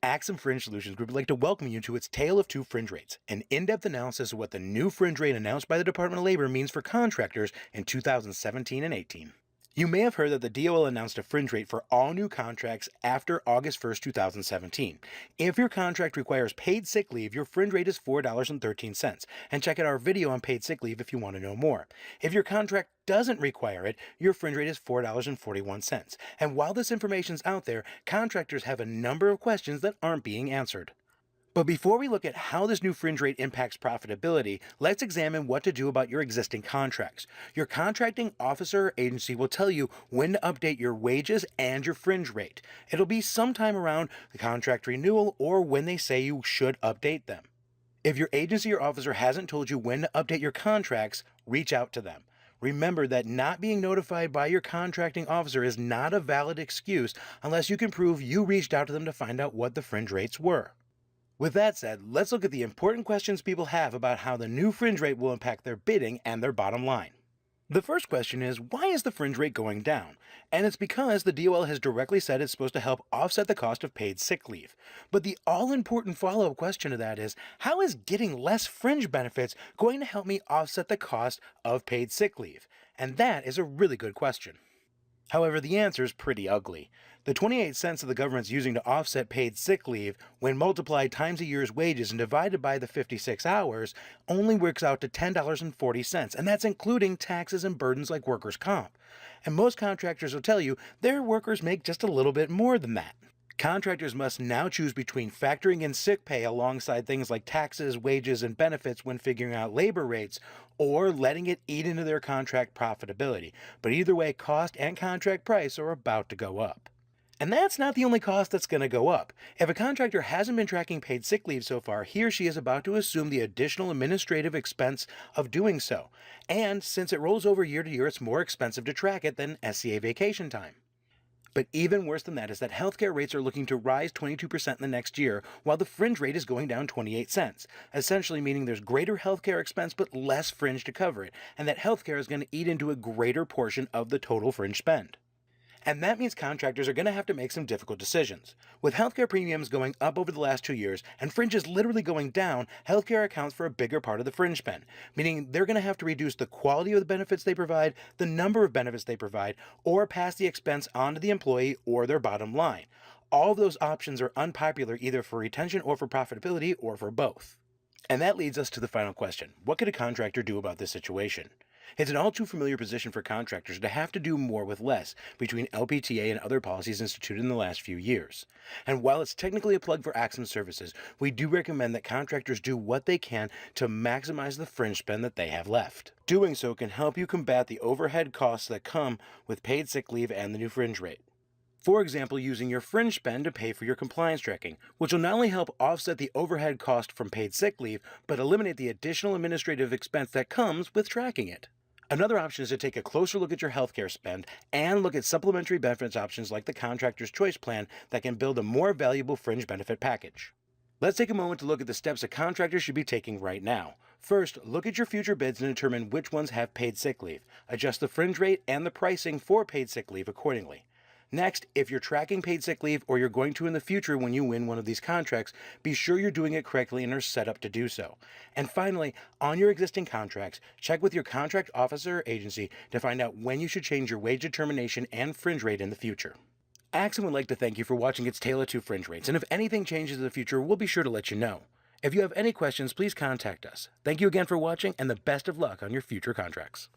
Axum Fringe Solutions Group would like to welcome you to its Tale of Two Fringe Rates, an in-depth analysis of what the new fringe rate announced by the Department of Labor means for contractors in 2017 and 18. You may have heard that the DOL announced a fringe rate for all new contracts after August 1st, 2017. If your contract requires paid sick leave, your fringe rate is $4.13. And check out our video on paid sick leave if you want to know more. If your contract doesn't require it, your fringe rate is $4.41. And while this information's out there, contractors have a number of questions that aren't being answered. But before we look at how this new fringe rate impacts profitability, let's examine what to do about your existing contracts. Your contracting officer or agency will tell you when to update your wages and your fringe rate. It'll be sometime around the contract renewal or when they say you should update them. If your agency or officer hasn't told you when to update your contracts, reach out to them. Remember that not being notified by your contracting officer is not a valid excuse unless you can prove you reached out to them to find out what the fringe rates were. With that said, let's look at the important questions people have about how the new fringe rate will impact their bidding and their bottom line. The first question is, why is the fringe rate going down? And it's because the DOL has directly said it's supposed to help offset the cost of paid sick leave. But the all-important follow-up question to that is, how is getting less fringe benefits going to help me offset the cost of paid sick leave? And that is a really good question. However, the answer is pretty ugly. The 28 cents that the government's using to offset paid sick leave, when multiplied times a year's wages and divided by the 56 hours, only works out to $10.40, and that's including taxes and burdens like workers' comp. And most contractors will tell you their workers make just a little bit more than that. Contractors must now choose between factoring in sick pay alongside things like taxes, wages, and benefits when figuring out labor rates, or letting it eat into their contract profitability. But either way, cost and contract price are about to go up. And that's not the only cost that's going to go up. If a contractor hasn't been tracking paid sick leave so far, he or she is about to assume the additional administrative expense of doing so. And since it rolls over year to year, it's more expensive to track it than SCA vacation time. But even worse than that is that healthcare rates are looking to rise 22% in the next year, while the fringe rate is going down 28 cents, essentially meaning there's greater healthcare expense but less fringe to cover it, and that healthcare is going to eat into a greater portion of the total fringe spend. And that means contractors are going to have to make some difficult decisions. With healthcare premiums going up over the last 2 years and fringes literally going down, healthcare accounts for a bigger part of the fringe spend, meaning they're going to have to reduce the quality of the benefits they provide, the number of benefits they provide, or pass the expense on to the employee or their bottom line. All of those options are unpopular either for retention or for profitability or for both. And that leads us to the final question. What could a contractor do about this situation? It's an all too familiar position for contractors to have to do more with less between LPTA and other policies instituted in the last few years. And while it's technically a plug for Axum services, we do recommend that contractors do what they can to maximize the fringe spend that they have left. Doing so can help you combat the overhead costs that come with paid sick leave and the new fringe rate. For example, using your fringe spend to pay for your compliance tracking, which will not only help offset the overhead cost from paid sick leave, but eliminate the additional administrative expense that comes with tracking it. Another option is to take a closer look at your healthcare spend and look at supplementary benefits options like the Contractor's Choice Plan that can build a more valuable fringe benefit package. Let's take a moment to look at the steps a contractor should be taking right now. First, look at your future bids and determine which ones have paid sick leave. Adjust the fringe rate and the pricing for paid sick leave accordingly. Next, if you're tracking paid sick leave or you're going to in the future when you win one of these contracts, be sure you're doing it correctly and are set up to do so. And finally, on your existing contracts, check with your contract officer or agency to find out when you should change your wage determination and fringe rate in the future. Axum would like to thank you for watching its Tale of Two Fringe Rates, and if anything changes in the future, we'll be sure to let you know. If you have any questions, please contact us. Thank you again for watching, and the best of luck on your future contracts.